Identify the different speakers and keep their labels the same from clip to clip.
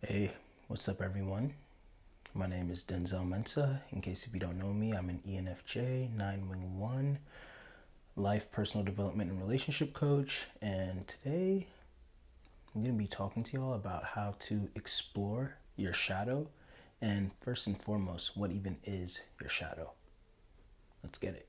Speaker 1: Hey, what's up everyone? My name is Denzel Mensah. In case if you don't know me, I'm an ENFJ 911 life, personal development, and relationship coach. And today I'm going to be talking to y'all about how to explore your shadow. And first and foremost, what even is your shadow? Let's get it.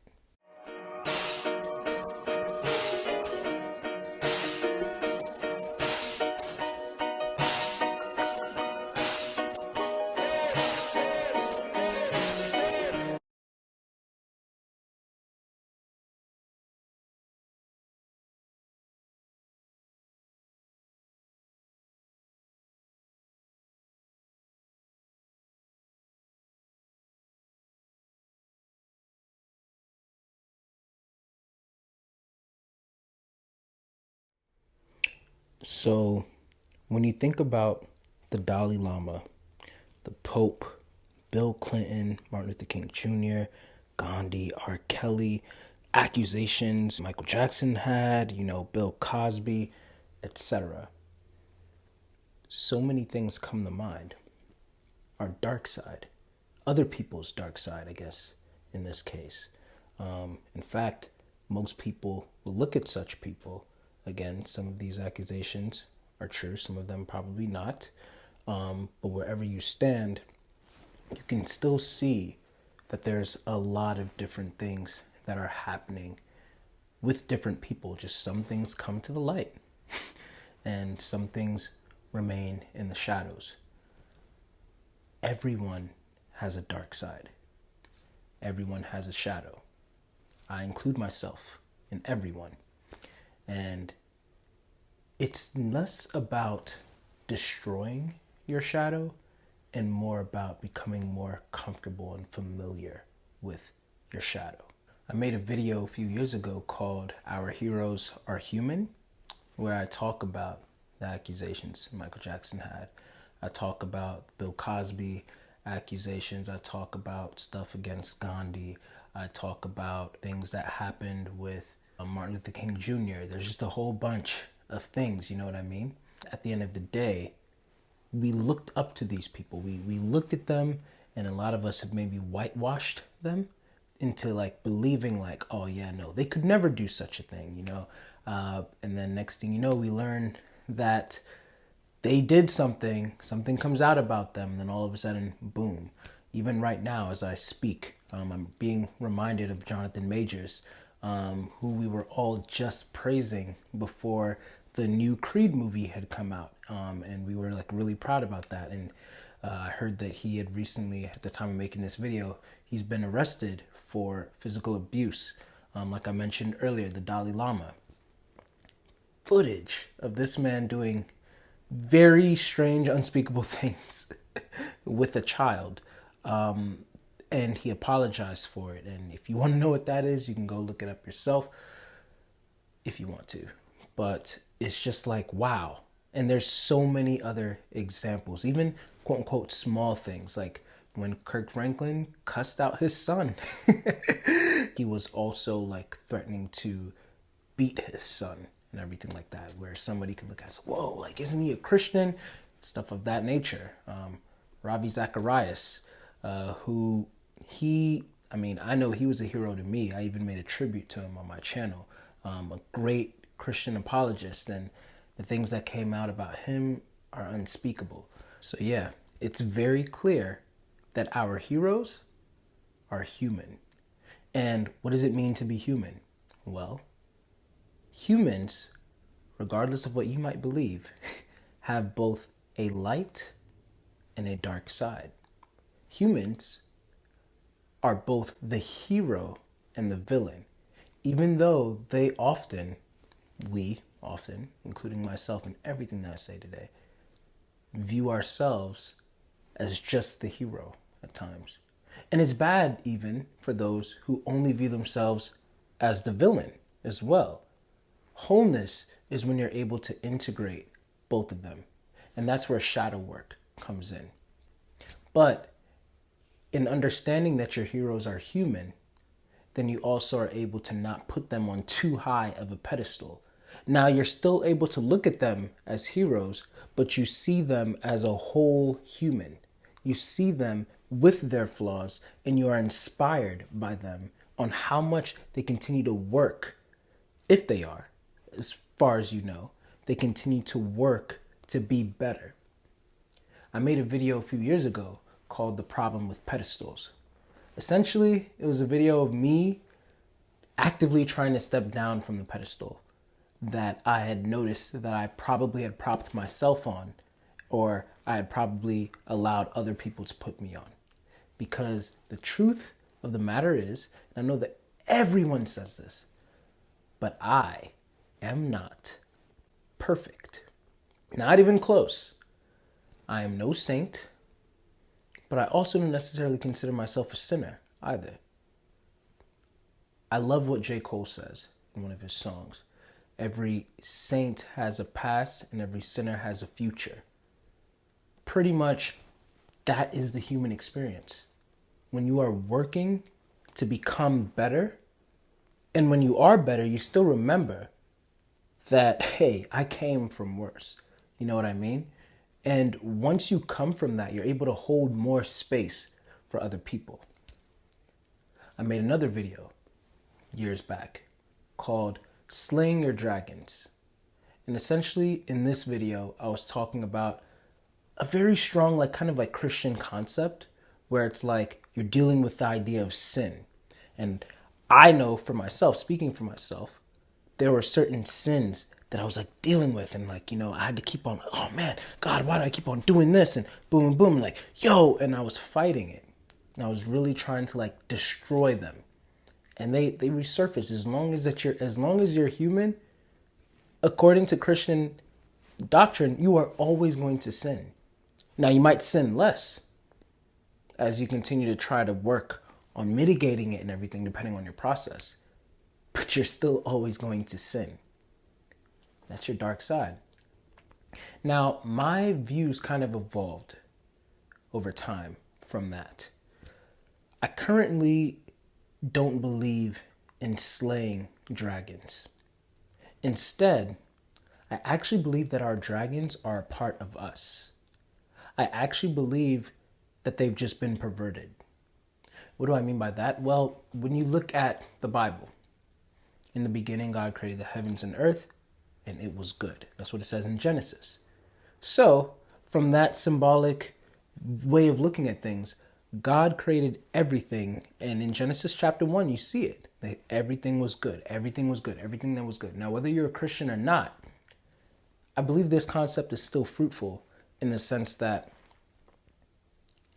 Speaker 1: So, when you think about the Dalai Lama, the Pope, Bill Clinton, Martin Luther King Jr., Gandhi, R. Kelly, accusations Michael Jackson had, Bill Cosby, etc. So many things come to mind. Our dark side, other people's dark side, I guess, in this case. In fact, most people will look at such people. Again, some of these accusations are true, some of them probably not. But wherever you stand, you can still see that there's a lot of different things that are happening with different people. Just some things come to the light and some things remain in the shadows. Everyone has a dark side. Everyone has a shadow. I include myself in everyone. And it's less about destroying your shadow and more about becoming more comfortable and familiar with your shadow. I made a video a few years ago called Our Heroes Are Human, where I talk about the accusations Michael Jackson had. I talk about Bill Cosby accusations. I talk about stuff against Gandhi. I talk about things that happened with Martin Luther King Jr. There's just a whole bunch of things, you know what I mean? At the end of the day, we looked up to these people. We looked at them, and a lot of us have maybe whitewashed them into like believing like, oh yeah, no, they could never do such a thing, and then next thing you know, we learn that they did something comes out about them, and then all of a sudden, boom. Even right now as I speak, I'm being reminded of Jonathan Majors, who we were all just praising before the new Creed movie had come out, and we were like really proud about that. And I heard that he had recently, at the time of making this video, he's been arrested for physical abuse. Like I mentioned earlier, the Dalai Lama. Footage of this man doing very strange, unspeakable things with a child. And he apologized for it. And if you want to know what that is, you can go look it up yourself if you want to. But it's just like, wow. And there's so many other examples, even quote unquote small things, like when Kirk Franklin cussed out his son. He was also like threatening to beat his son and everything like that, where somebody could look at us, whoa, like, isn't he a Christian? Stuff of that nature. Ravi Zacharias, who I know he was a hero to me. I even made a tribute to him on my channel. A great Christian apologist, and the things that came out about him are unspeakable. So yeah, it's very clear that our heroes are human. And what does it mean to be human? Well, humans, regardless of what you might believe, have both a light and a dark side. Humans are both the hero and the villain, even though we often, including myself and everything that I say today, view ourselves as just the hero at times. And it's bad even for those who only view themselves as the villain as well. Wholeness is when you're able to integrate both of them. And that's where shadow work comes in. But in understanding that your heroes are human, then you also are able to not put them on too high of a pedestal. Now you're still able to look at them as heroes, but you see them as a whole human. You see them with their flaws, and you are inspired by them on how much they continue to work, if they are, as far as you know, they continue to work to be better. I made a video a few years ago called The Problem with Pedestals. Essentially, it was a video of me actively trying to step down from the pedestal that I had noticed that I probably had propped myself on, or I had probably allowed other people to put me on. Because the truth of the matter is, and I know that everyone says this, but I am not perfect. Not even close. I am no saint, but I also don't necessarily consider myself a sinner either. I love what J. Cole says in one of his songs. Every saint has a past and every sinner has a future. Pretty much that is the human experience. When you are working to become better, and when you are better, you still remember that, hey, I came from worse. You know what I mean? And once you come from that, you're able to hold more space for other people. I made another video years back called Slaying Your Dragons. And essentially in this video, I was talking about a very strong, kind of Christian concept where it's like you're dealing with the idea of sin. And I know for myself, speaking for myself, there were certain sins that I was dealing with, and I had to keep on, oh man, God, why do I keep on doing this? And boom, boom, and I was fighting it. And I was really trying to destroy them. And they resurface as long as you're human, according to Christian doctrine, you are always going to sin. Now you might sin less as you continue to try to work on mitigating it and everything, depending on your process. But you're still always going to sin. That's your dark side. Now, my views kind of evolved over time from that. I currently don't believe in slaying dragons. Instead, I actually believe that our dragons are a part of us. I actually believe that they've just been perverted. What do I mean by that? Well, when you look at the Bible, in the beginning, God created the heavens and earth, and it was good. That's what it says in Genesis. So, from that symbolic way of looking at things, God created everything. And in Genesis chapter 1, you see it. That everything was good. Everything was good. Everything that was good. Now, whether you're a Christian or not, I believe this concept is still fruitful in the sense that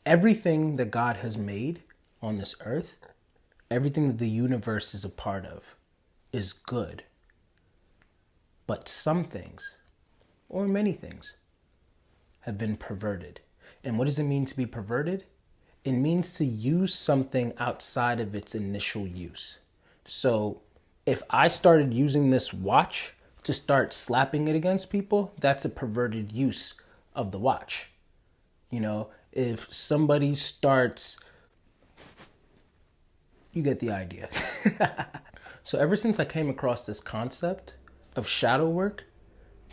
Speaker 1: everything that God has made on this earth, everything that the universe is a part of, is good. But some things, or many things, have been perverted. And what does it mean to be perverted? It means to use something outside of its initial use. So if I started using this watch to start slapping it against people, that's a perverted use of the watch. If somebody starts, you get the idea. So ever since I came across this concept of shadow work,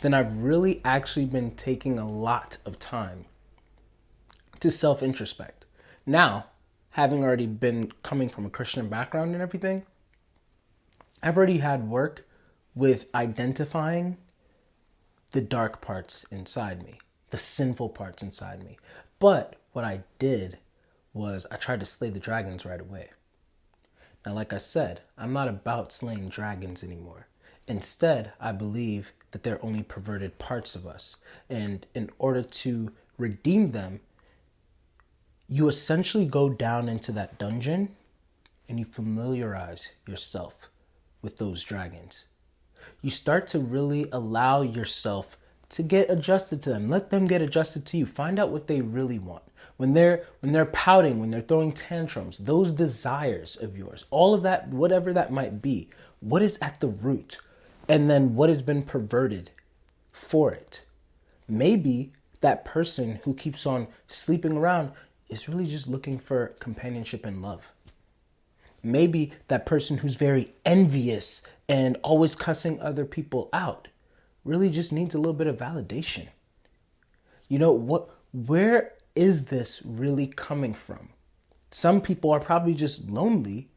Speaker 1: then I've really actually been taking a lot of time to self-introspect. Now, having already been coming from a Christian background and everything, I've already had work with identifying the dark parts inside me, the sinful parts inside me. But what I did was I tried to slay the dragons right away. Now, like I said, I'm not about slaying dragons anymore. Instead, I believe that they're only perverted parts of us. And in order to redeem them, you essentially go down into that dungeon and you familiarize yourself with those dragons. You start to really allow yourself to get adjusted to them. Let them get adjusted to you. Find out what they really want. When they're pouting, when they're throwing tantrums, those desires of yours, all of that, whatever that might be, what is at the root? And then what has been perverted for it? Maybe that person who keeps on sleeping around is really just looking for companionship and love. Maybe that person who's very envious and always cussing other people out really just needs a little bit of validation. You know what? Where is this really coming from? Some people are probably just lonely,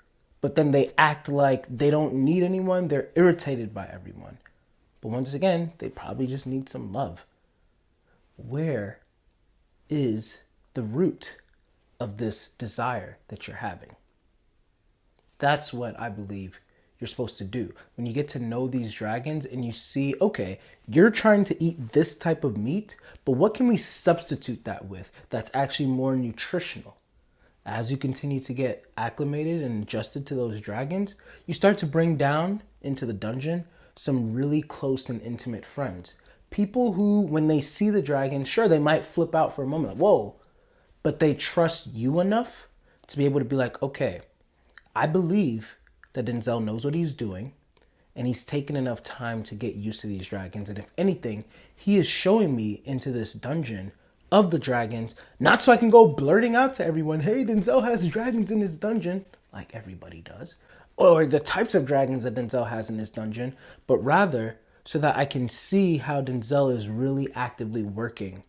Speaker 1: but then they act like they don't need anyone. They're irritated by everyone. But once again, they probably just need some love. Where is the root of this desire that you're having? That's what I believe you're supposed to do. When you get to know these dragons and you see, okay, you're trying to eat this type of meat, but what can we substitute that with that's actually more nutritional? As you continue to get acclimated and adjusted to those dragons, you start to bring down into the dungeon some really close and intimate friends. People who, when they see the dragon, sure, they might flip out for a moment, like, whoa, but they trust you enough to be able to be like, okay, I believe that Denzel knows what he's doing and he's taken enough time to get used to these dragons. And if anything, he is showing me into this dungeon of the dragons, not so I can go blurting out to everyone, hey, Denzel has dragons in his dungeon, like everybody does, or the types of dragons that Denzel has in his dungeon, but rather so that I can see how Denzel is really actively working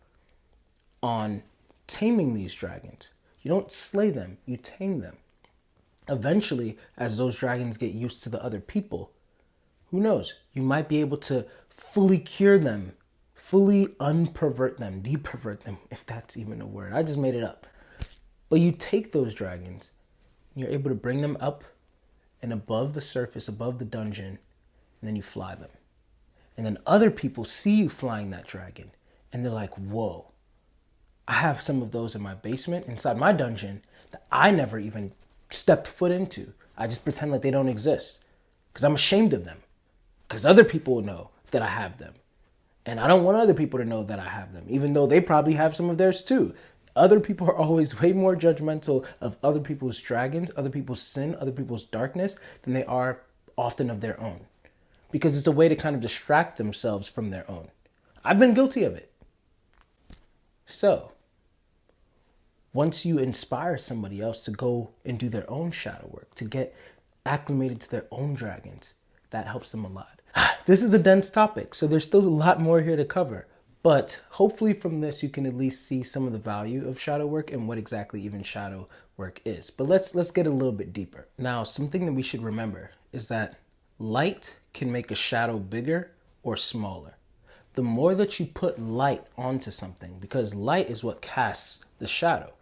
Speaker 1: on taming these dragons. You don't slay them, you tame them. Eventually, as those dragons get used to the other people, who knows? You might be able to fully cure them, fully unpervert them, depervert them, if that's even a word. I just made it up. But you take those dragons, and you're able to bring them up and above the surface, above the dungeon, and then you fly them. And then other people see you flying that dragon, and they're like, whoa, I have some of those in my basement, inside my dungeon, that I never even stepped foot into. I just pretend like they don't exist because I'm ashamed of them, because other people know that I have them. And I don't want other people to know that I have them, even though they probably have some of theirs too. Other people are always way more judgmental of other people's dragons, other people's sin, other people's darkness than they are often of their own, because it's a way to kind of distract themselves from their own. I've been guilty of it. So once you inspire somebody else to go and do their own shadow work, to get acclimated to their own dragons, that helps them a lot. This is a dense topic, so there's still a lot more here to cover. But hopefully from this, you can at least see some of the value of shadow work and what exactly even shadow work is. But let's get a little bit deeper. Now, something that we should remember is that light can make a shadow bigger or smaller. The more that you put light onto something, because light is what casts the shadow.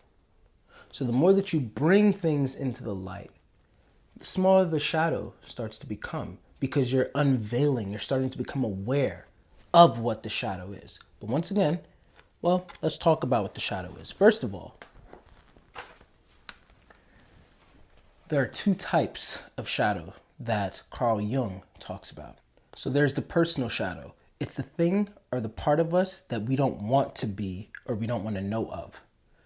Speaker 1: So the more that you bring things into the light, the smaller the shadow starts to become, because you're unveiling, you're starting to become aware of what the shadow is. But once again, well, let's talk about what the shadow is. First of all, there are two types of shadow that Carl Jung talks about. So there's the personal shadow. It's the thing or the part of us that we don't want to be or we don't want to know of.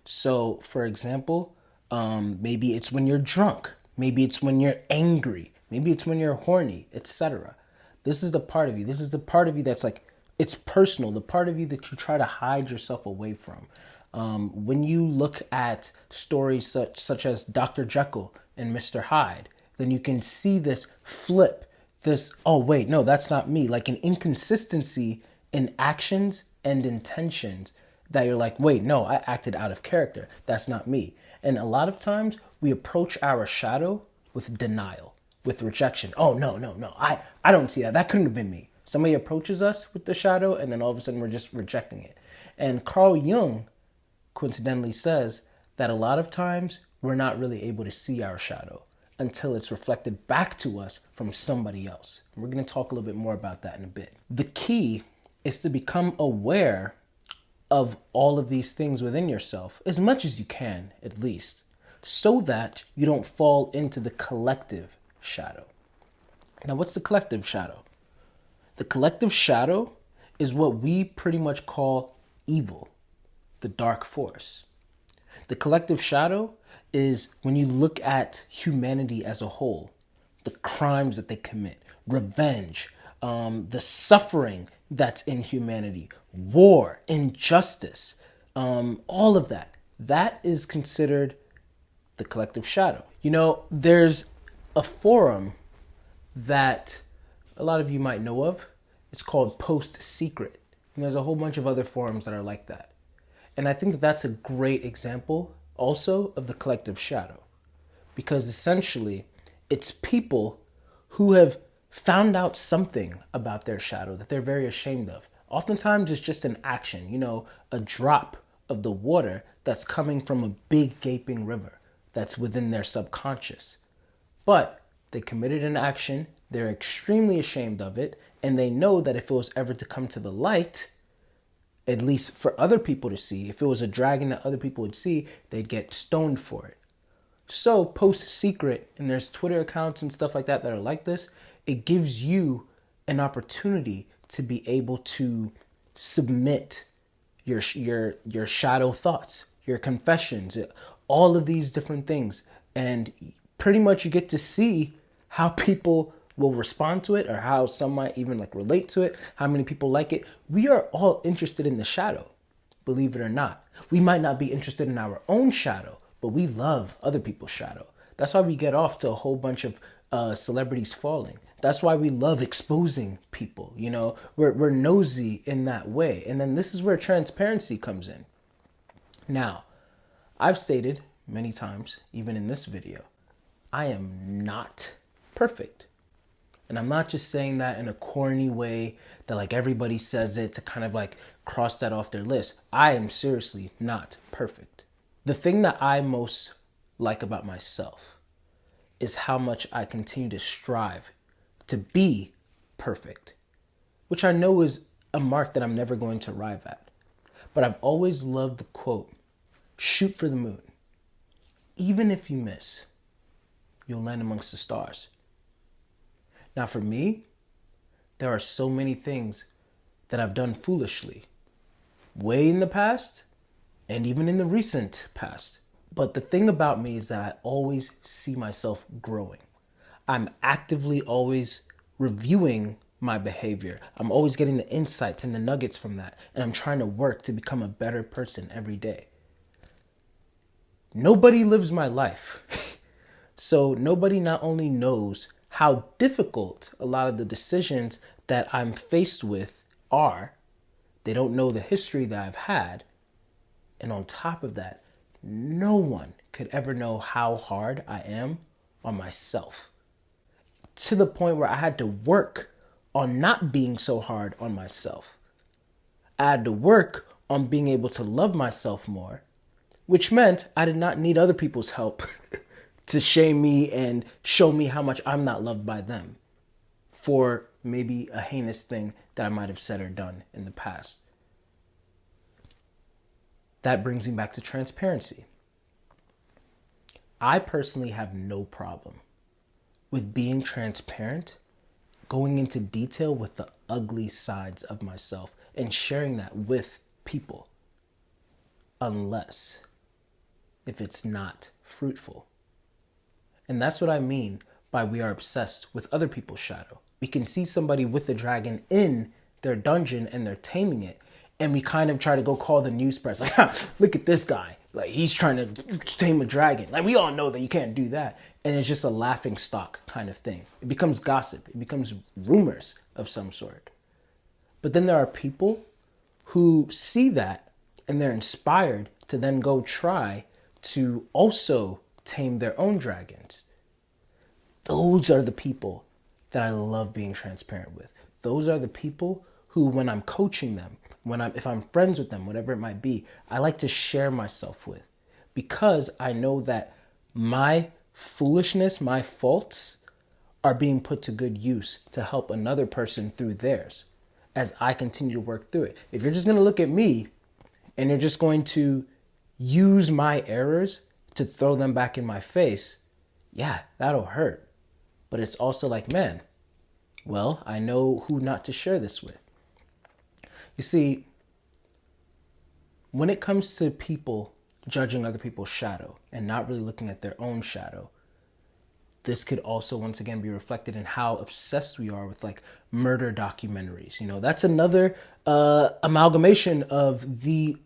Speaker 1: So, for example, maybe it's when you're drunk. Maybe it's when you're angry. Maybe it's when you're horny, etc. This is the part of you. This is the part of you that's like, it's personal. The part of you that you try to hide yourself away from. When you look at stories such as Dr. Jekyll and Mr. Hyde, then you can see this flip, this, oh wait, no, that's not me. Like an inconsistency in actions and intentions that you're like, wait, no, I acted out of character. That's not me. And a lot of times we approach our shadow with denial, with rejection. Oh, no, I don't see that. That couldn't have been me. Somebody approaches us with the shadow and then all of a sudden we're just rejecting it. And Carl Jung coincidentally says that a lot of times we're not really able to see our shadow until it's reflected back to us from somebody else. And we're going to talk a little bit more about that in a bit. The key is to become aware of all of these things within yourself, as much as you can, at least, so that you don't fall into the collective shadow. Now, what's the collective shadow? The collective shadow is what we pretty much call evil, the dark force. The collective shadow is when you look at humanity as a whole, the crimes that they commit, revenge, the suffering that's in humanity, war, injustice, all of that. That is considered the collective shadow. You know, there's a forum that a lot of you might know of. It's called Post Secret. And there's a whole bunch of other forums that are like that. And I think that's a great example also of the collective shadow. Because essentially, it's people who have found out something about their shadow that they're very ashamed of. Oftentimes, it's just an action, a drop of the water that's coming from a big gaping river that's within their subconscious. But they committed an action, they're extremely ashamed of it, and they know that if it was ever to come to the light, at least for other people to see, if it was a dragon that other people would see, they'd get stoned for it. So Post Secret, and there's Twitter accounts and stuff like that are like this, it gives you an opportunity to be able to submit your shadow thoughts, your confessions, all of these different things. And pretty much you get to see how people will respond to it, or how some might even relate to it, how many people like it. We are all interested in the shadow, believe it or not. We might not be interested in our own shadow, but we love other people's shadow. That's why we get off to a whole bunch of celebrities falling. That's why we love exposing people. We're nosy in that way. And then this is where transparency comes in. Now, I've stated many times, even in this video, I am not perfect. And I'm not just saying that in a corny way that everybody says it to kind of cross that off their list. I am seriously not perfect. The thing that I most like about myself is how much I continue to strive to be perfect, which I know is a mark that I'm never going to arrive at. But I've always loved the quote, shoot for the moon. Even if you miss, you'll land amongst the stars. Now for me, there are so many things that I've done foolishly, way in the past and even in the recent past. But the thing about me is that I always see myself growing. I'm actively always reviewing my behavior. I'm always getting the insights and the nuggets from that. And I'm trying to work to become a better person every day. Nobody lives my life. So nobody not only knows how difficult a lot of the decisions that I'm faced with are, they don't know the history that I've had. And on top of that, no one could ever know how hard I am on myself. To the point where I had to work on not being so hard on myself. I had to work on being able to love myself more, which meant I did not need other people's help to shame me and show me how much I'm not loved by them for maybe a heinous thing that I might have said or done in the past. That brings me back to transparency. I personally have no problem with being transparent, going into detail with the ugly sides of myself and sharing that with people, unless if it's not fruitful. And that's what I mean by we are obsessed with other people's shadow. We can see somebody with the dragon in their dungeon and they're taming it, and we kind of try to go call the news press, look at this guy. He's trying to tame a dragon. We all know that you can't do that. And it's just a laughing stock kind of thing. It becomes gossip. It becomes rumors of some sort. But then there are people who see that and they're inspired to then go try to also tame their own dragons. Those are the people that I love being transparent with. Those are the people who, when I'm coaching them, if I'm friends with them, whatever it might be, I like to share myself with, because I know that my foolishness, my faults are being put to good use to help another person through theirs as I continue to work through it. If you're just going to look at me and you're just going to use my errors to throw them back in my face, yeah, that'll hurt. But it's also man, well, I know who not to share this with. You see, when it comes to people judging other people's shadow and not really looking at their own shadow, this could also once again be reflected in how obsessed we are with murder documentaries. That's another amalgamation of the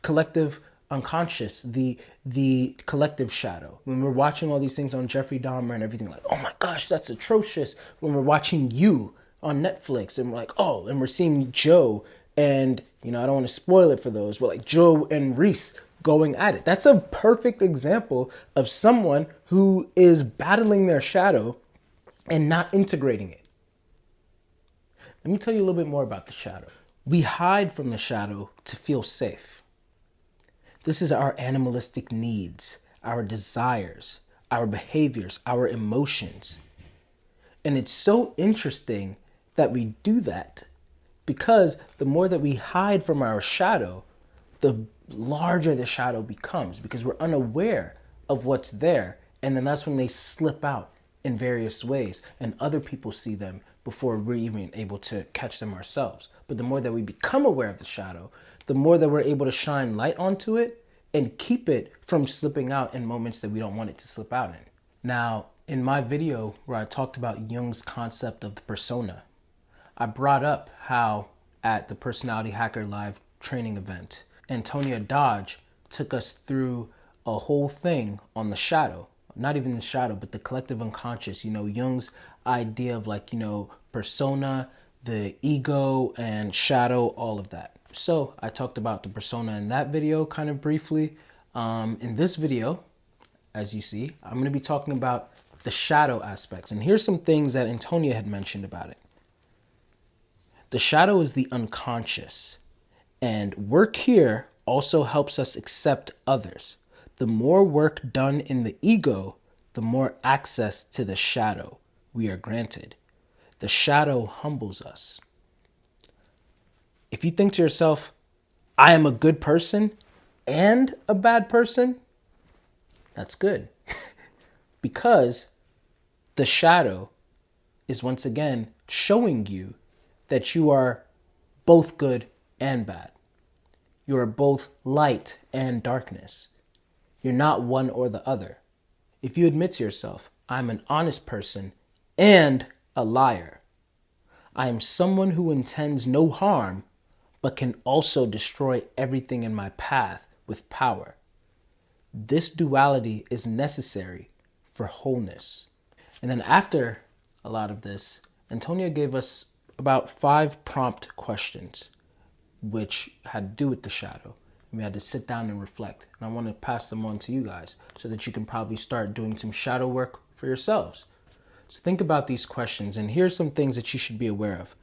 Speaker 1: collective unconscious, the collective shadow. When we're watching all these things on Jeffrey Dahmer and everything, like, oh my gosh, that's atrocious. When we're watching You on Netflix and we're like, oh, and we're seeing Joe and, I don't want to spoil it for those, but like Joe and Reese going at it. That's a perfect example of someone who is battling their shadow and not integrating it. Let me tell you a little bit more about the shadow. We hide from the shadow to feel safe. This is our animalistic needs, our desires, our behaviors, our emotions. And it's so interesting that we do that because the more that we hide from our shadow, the larger the shadow becomes because we're unaware of what's there. And then that's when they slip out in various ways and other people see them before we're even able to catch them ourselves. But the more that we become aware of the shadow, the more that we're able to shine light onto it and keep it from slipping out in moments that we don't want it to slip out in. Now, in my video where I talked about Jung's concept of the persona, I brought up how at the Personality Hacker Live training event, Antonia Dodge took us through a whole thing on the shadow. Not even the shadow, but the collective unconscious, Jung's idea of persona, the ego, and shadow, all of that. So I talked about the persona in that video kind of briefly. In this video, as you see, I'm going to be talking about the shadow aspects. And here's some things that Antonia had mentioned about it. The shadow is the unconscious. And work here also helps us accept others. The more work done in the ego, the more access to the shadow we are granted. The shadow humbles us. If you think to yourself, I am a good person and a bad person, that's good. Because the shadow is once again showing you that you are both good and bad. You are both light and darkness. You're not one or the other. If you admit to yourself, I'm an honest person and a liar. I am someone who intends no harm, but can also destroy everything in my path with power. This duality is necessary for wholeness. And then after a lot of this, Antonia gave us about 5 prompt questions, which had to do with the shadow. We had to sit down and reflect. And I want to pass them on to you guys so that you can probably start doing some shadow work for yourselves. So think about these questions, and here's some things that you should be aware of.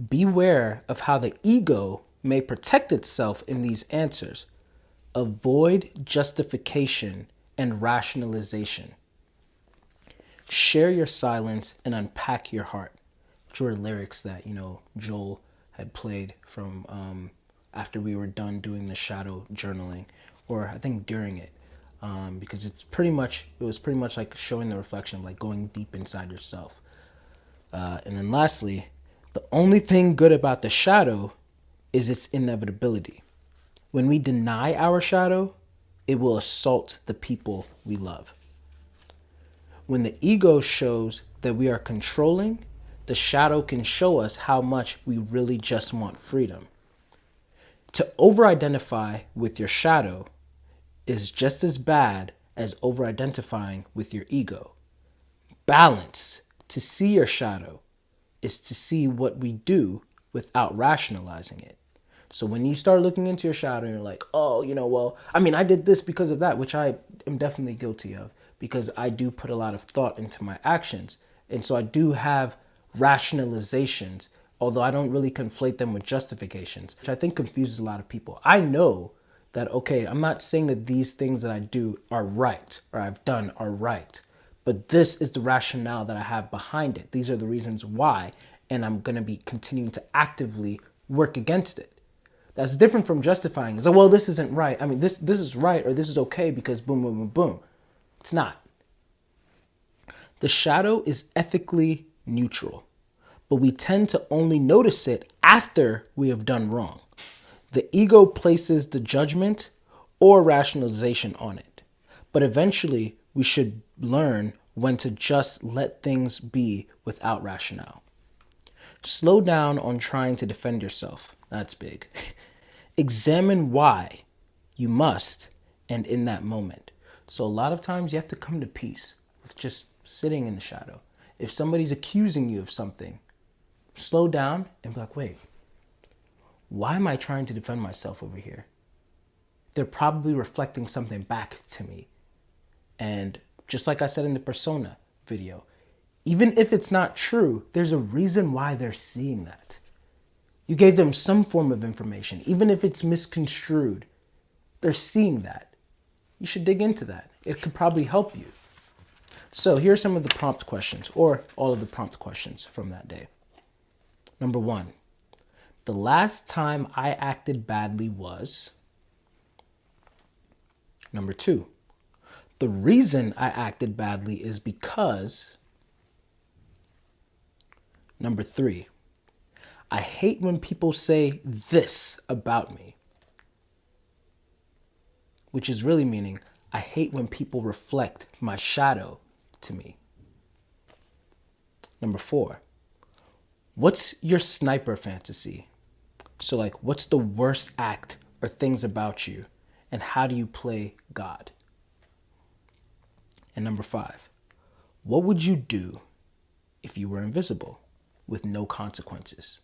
Speaker 1: Beware of how the ego may protect itself in these answers. Avoid justification and rationalization. Share your silence and unpack your heart. Which were lyrics that, Joel had played from after we were done doing the shadow journaling, or I think during it, because it was pretty much like showing the reflection of like going deep inside yourself. And then lastly, the only thing good about the shadow is its inevitability. When we deny our shadow, it will assault the people we love. When the ego shows that we are controlling, the shadow can show us how much we really just want freedom. To over-identify with your shadow is just as bad as over-identifying with your ego. Balance, to see your shadow, is to see what we do without rationalizing it. So when you start looking into your shadow and you're like, I did this because of that, which I am definitely guilty of because I do put a lot of thought into my actions. And so I do have rationalizations, although I don't really conflate them with justifications, which I think confuses a lot of people. I know that, okay, I'm not saying that these things that I do are right or I've done are right, but this is the rationale that I have behind it. These are the reasons why, and I'm going to be continuing to actively work against it. That's different from justifying. So, well, this isn't right. This is right or this is okay because boom, boom, boom, boom. It's not. The shadow is ethically neutral, but we tend to only notice it after we have done wrong. The ego places the judgment or rationalization on it, but eventually we should learn when to just let things be without rationale. Slow down on trying to defend yourself. That's big. Examine why. You must, and in that moment. So a lot of times you have to come to peace with just sitting in the shadow. If somebody's accusing you of something, slow down and be like, wait, why am I trying to defend myself over here? They're probably reflecting something back to me. And just like I said in the persona video, even if it's not true, there's a reason why they're seeing that. You gave them some form of information, even if it's misconstrued. They're seeing that. You should dig into that. It could probably help you. So here are some of the prompt questions, or all of the prompt questions from that day. Number 1, the last time I acted badly was. Number 2, the reason I acted badly is because. Number 3, I hate when people say this about me, which is really meaning I hate when people reflect my shadow to me. Number 4, what's your sniper fantasy? So like, what's the worst act or things about you, and how do you play God? And number 5, what would you do if you were invisible with no consequences?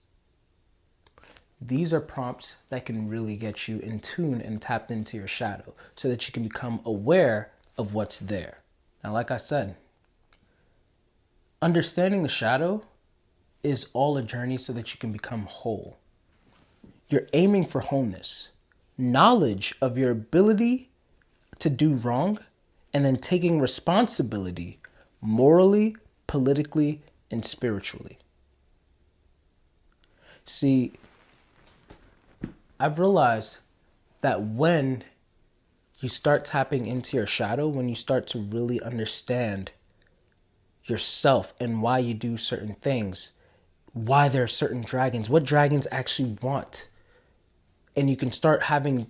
Speaker 1: These are prompts that can really get you in tune and tapped into your shadow so that you can become aware of what's there. Now, like I said, understanding the shadow is all a journey so that you can become whole. You're aiming for wholeness, knowledge of your ability to do wrong, and then taking responsibility morally, politically, and spiritually. See, I've realized that when you start tapping into your shadow, when you start to really understand yourself and why you do certain things, why there are certain dragons, what dragons actually want, and you can start having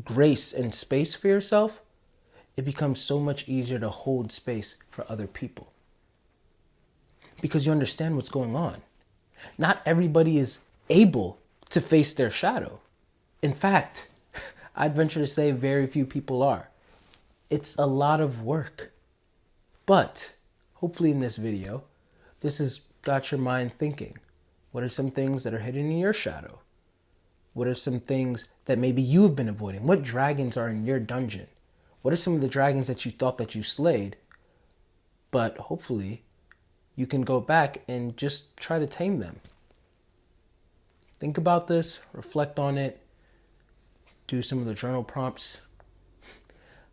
Speaker 1: grace and space for yourself, it becomes so much easier to hold space for other people. Because you understand what's going on. Not everybody is able to face their shadow. In fact, I'd venture to say very few people are. It's a lot of work. But hopefully in this video, this has got your mind thinking. What are some things that are hidden in your shadow? What are some things that maybe you've been avoiding? What dragons are in your dungeon? What are some of the dragons that you thought that you slayed? But hopefully you can go back and just try to tame them. Think about this, reflect on it, do some of the journal prompts.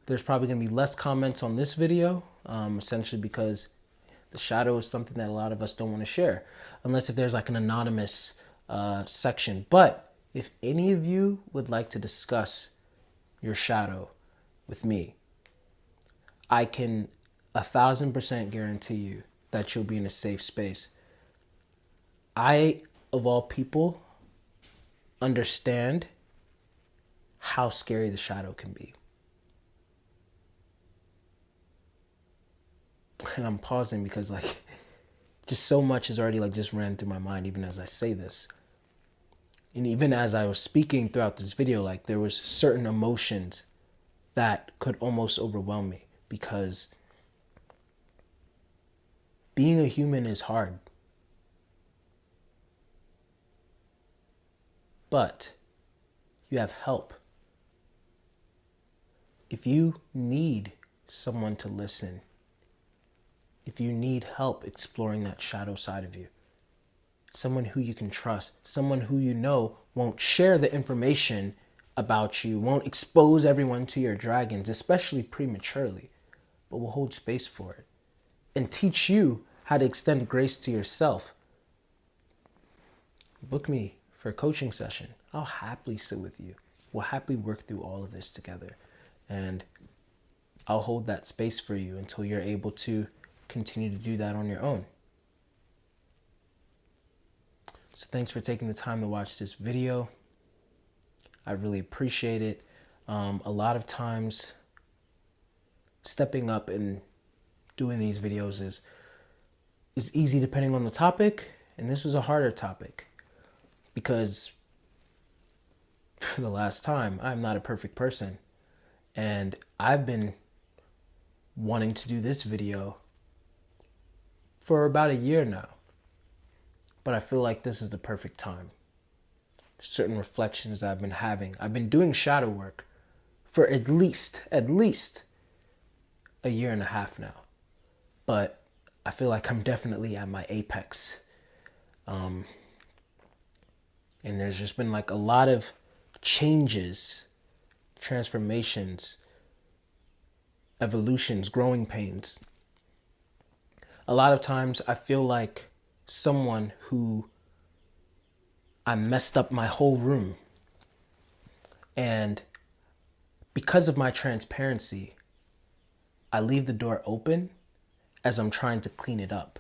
Speaker 1: There's probably going to be less comments on this video, essentially because the shadow is something that a lot of us don't want to share, unless if there's like an anonymous section. But if any of you would like to discuss your shadow with me, I can 1,000% guarantee you that you'll be in a safe space. I, of all people, understand how scary the shadow can be. And I'm pausing because like just so much has already like just ran through my mind even as I say this. And even as I was speaking throughout this video, like there was certain emotions that could almost overwhelm me because being a human is hard. But you have help. If you need someone to listen, if you need help exploring that shadow side of you, someone who you can trust, someone who you know won't share the information about you, won't expose everyone to your dragons, especially prematurely, but will hold space for it and teach you how to extend grace to yourself. Book me for a coaching session. I'll happily sit with you. We'll happily work through all of this together. And I'll hold that space for you until you're able to continue to do that on your own. So thanks for taking the time to watch this video. I really appreciate it. A lot of times stepping up and doing these videos is easy depending on the topic. And this was a harder topic because for the last time, I'm not a perfect person. And I've been wanting to do this video for about a year now, but I feel like this is the perfect time. Certain reflections that I've been having. I've been doing shadow work for at least a year and a half now, but I feel like I'm definitely at my apex. And there's just been like a lot of changes, transformations, evolutions, growing pains. A lot of times I feel like someone who I messed up my whole room. And because of my transparency, I leave the door open as I'm trying to clean it up.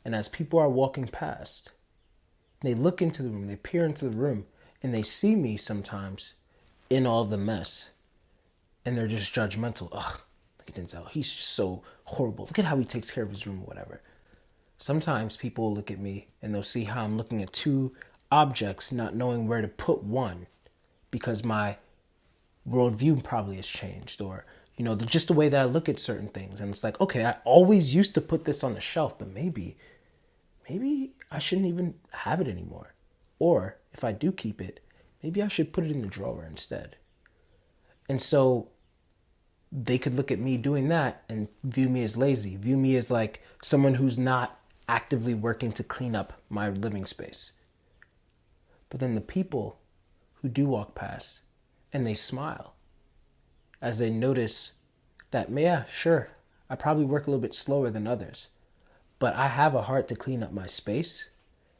Speaker 1: And as people are walking past, they look into the room, they peer into the room, and they see me sometimes in all the mess. And they're just judgmental. Ugh, look at Denzel. He's just so horrible. Look at how he takes care of his room or whatever. Sometimes people will look at me and they'll see how I'm looking at two objects, not knowing where to put one because my worldview probably has changed, or, you know, just the way that I look at certain things. And it's like, okay, I always used to put this on the shelf, but maybe I shouldn't even have it anymore. Or if I do keep it, maybe I should put it in the drawer instead. And so they could look at me doing that and view me as lazy, view me as like someone who's not actively working to clean up my living space. But then the people who do walk past and they smile as they notice that, yeah, sure, I probably work a little bit slower than others, but I have a heart to clean up my space,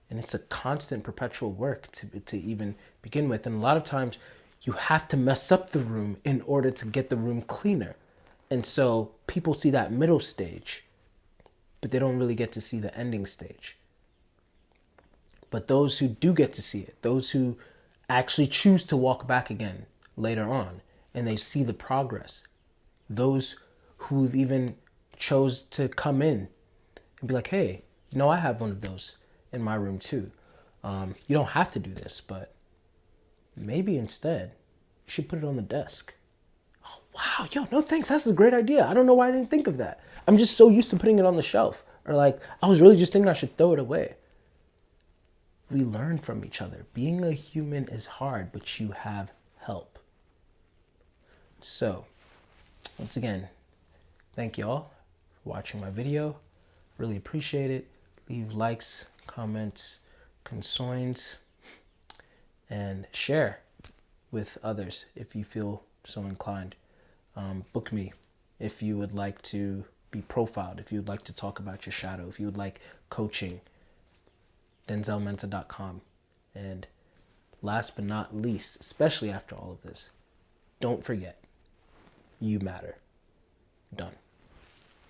Speaker 1: and it's a constant perpetual work to even begin with. And a lot of times you have to mess up the room in order to get the room cleaner. And so people see that middle stage, but they don't really get to see the ending stage. But those who do get to see it, those who actually choose to walk back again later on, and they see the progress, those who've even chose to come in and be like, hey, you know, I have one of those in my room too. You don't have to do this, but maybe instead you should put it on the desk. Oh, wow, yo, no thanks, that's a great idea. I don't know why I didn't think of that. I'm just so used to putting it on the shelf. Or like, I was really just thinking I should throw it away. We learn from each other. Being a human is hard, but you have help. So, once again, thank you all for watching my video. Really appreciate it. Leave likes, comments, concerns, and share with others if you feel so inclined. Book me if you would like to be profiled, if you would like to talk about your shadow, if you would like coaching. DenzelMensah.com. And last but not least, especially after all of this, don't forget, you matter. Done.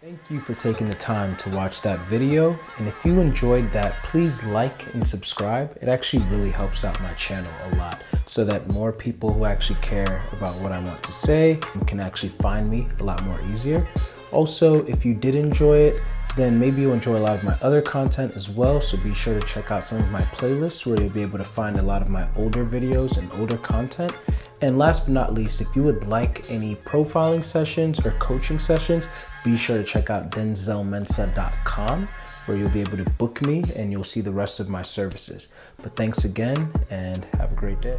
Speaker 1: Thank you for taking the time to watch that video. And if you enjoyed that, please like and subscribe. It actually really helps out my channel a lot, so that more people who actually care about what I want to say can actually find me a lot more easier. Also, if you did enjoy it, then maybe you'll enjoy a lot of my other content as well. So be sure to check out some of my playlists where you'll be able to find a lot of my older videos and older content. And last but not least, if you would like any profiling sessions or coaching sessions, be sure to check out DenzelMensah.com, where you'll be able to book me and you'll see the rest of my services. But thanks again and have a great day.